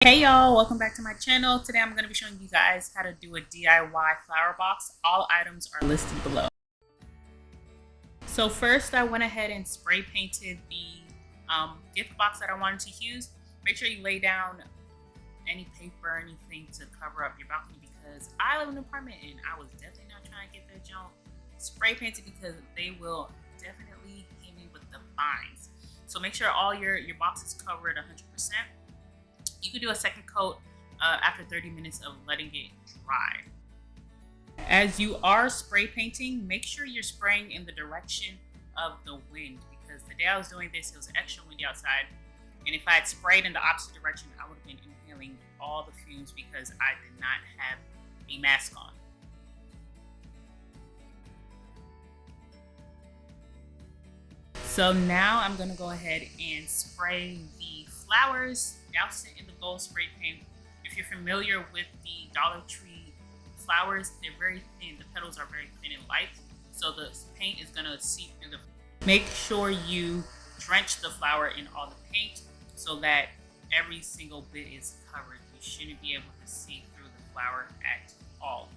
Hey y'all, welcome back to my channel. Today I'm going to be showing you guys how to do a DIY flower box. All items are listed below. So first I went ahead and spray painted the gift box that I wanted to use. Make sure you lay down any paper or anything to cover up your balcony because I live in an apartment and I was definitely not trying to get that junk spray painted because they will definitely hit me with the fines. So make sure all your box is covered 100%. You can do a second coat after 30 minutes of letting it dry. As you are spray painting, make sure you're spraying in the direction of the wind because the day I was doing this, it was extra windy outside. And if I had sprayed in the opposite direction, I would have been inhaling all the fumes because I did not have a mask on. So now I'm going to go ahead and spray the flowers, douse it in the gold spray paint. If you're familiar with the Dollar Tree flowers, they're very thin. The petals are very thin and light, so the paint is going to seep through the. Make sure you drench the flower in all the paint so that every single bit is covered. You shouldn't be able to see through the flower at all.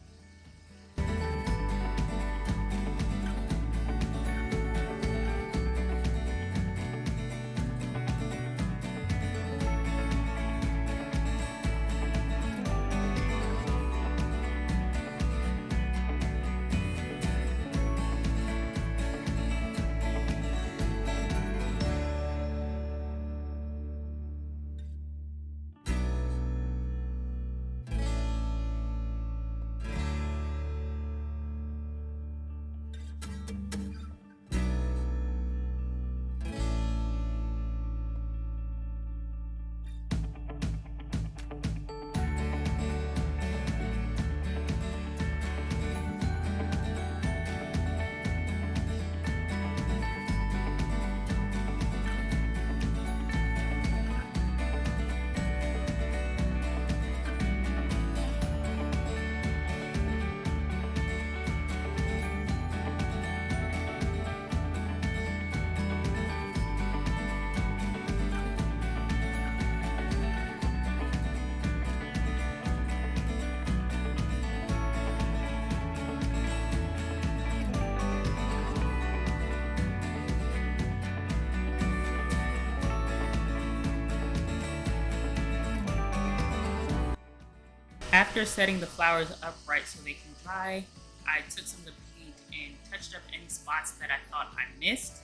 After setting the flowers upright so they can dry, I took some of the paint and touched up any spots that I thought I missed.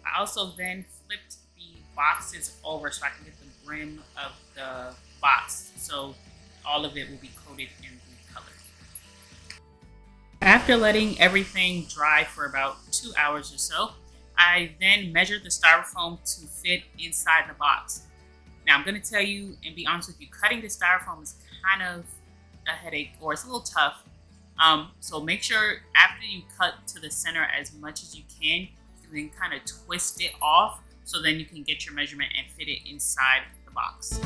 I also then flipped the boxes over so I can get the brim of the box so all of it will be coated in the color. After letting everything dry for about 2 hours or so, I then measured the styrofoam to fit inside the box. Now I'm going to tell you and be honest with you, cutting the styrofoam is kind of a headache, or it's a little tough. So make sure after you cut to the center as much as you can then kind of twist it off so then you can get your measurement and fit it inside the box.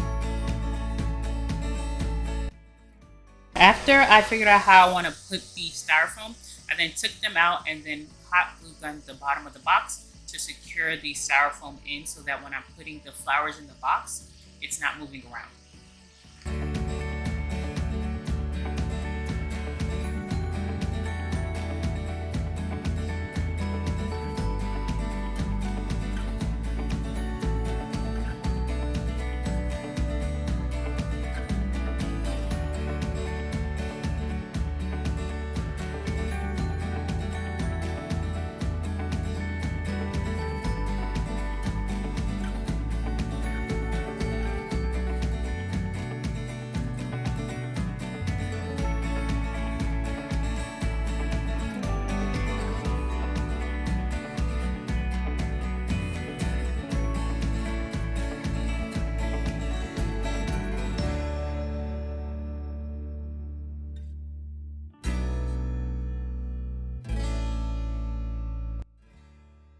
After I figured out how I want to put the styrofoam, I then took them out and then hot glue gunned the bottom of the box to secure the styrofoam in so that when I'm putting the flowers in the box, it's not moving around.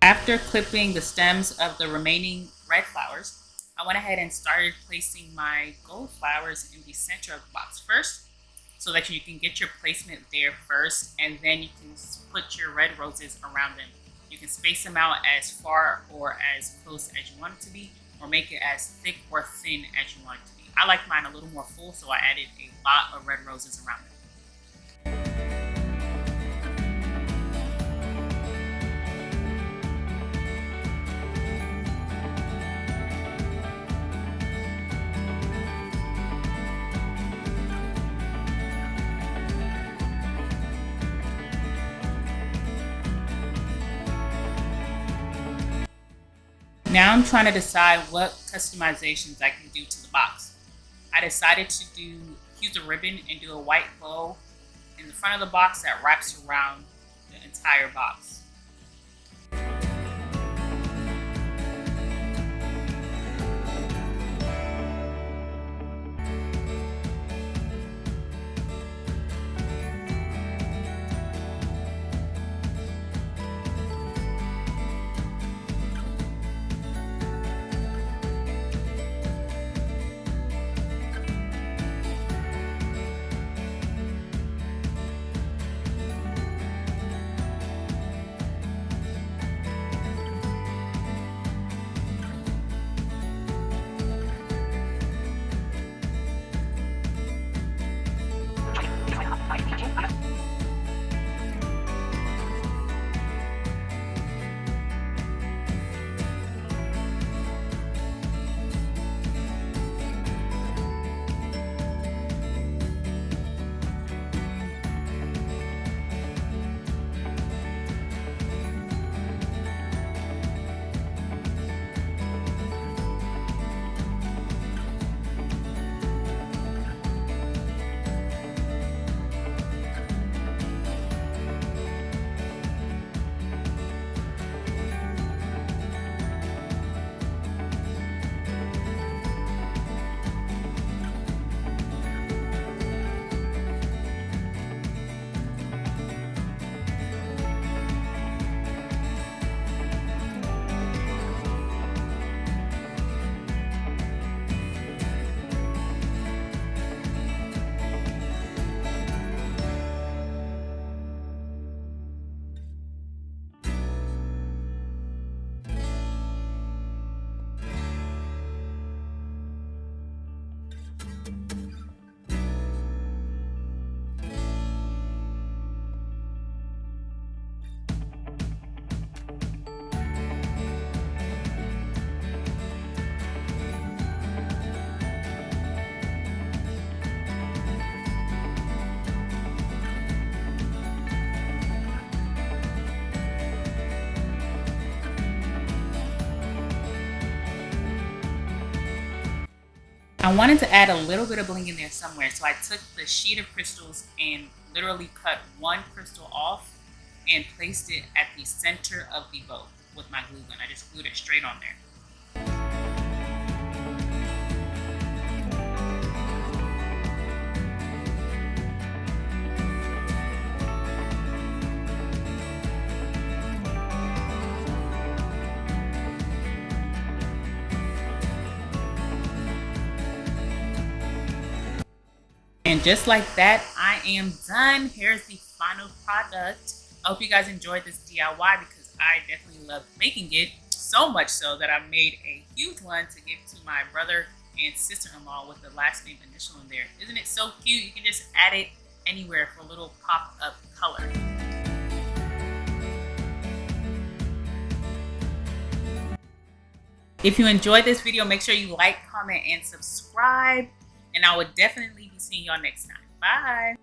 After clipping the stems of the remaining red flowers, I went ahead and started placing my gold flowers in the center of the box first so that you can get your placement there first, and then you can put your red roses around them. You can space them out as far or as close as you want it to be, or make it as thick or thin as you want it to be. I like mine a little more full, so I added a lot of red roses around it. Now I'm trying to decide what customizations I can do to the box. I decided to use a ribbon and do a white bow in the front of the box that wraps around the entire box. I wanted to add a little bit of bling in there somewhere, so I took the sheet of crystals and literally cut one crystal off and placed it at the center of the bow with my glue gun. I just glued it straight on there. And just like that, I am done. Here's the final product. I hope you guys enjoyed this DIY because I definitely loved making it. So much so that I made a huge one to give to my brother and sister-in-law with the last name initial in there. Isn't it so cute? You can just add it anywhere for a little pop-up color. If you enjoyed this video, make sure you like, comment, and subscribe. And I will definitely be seeing y'all next time. Bye.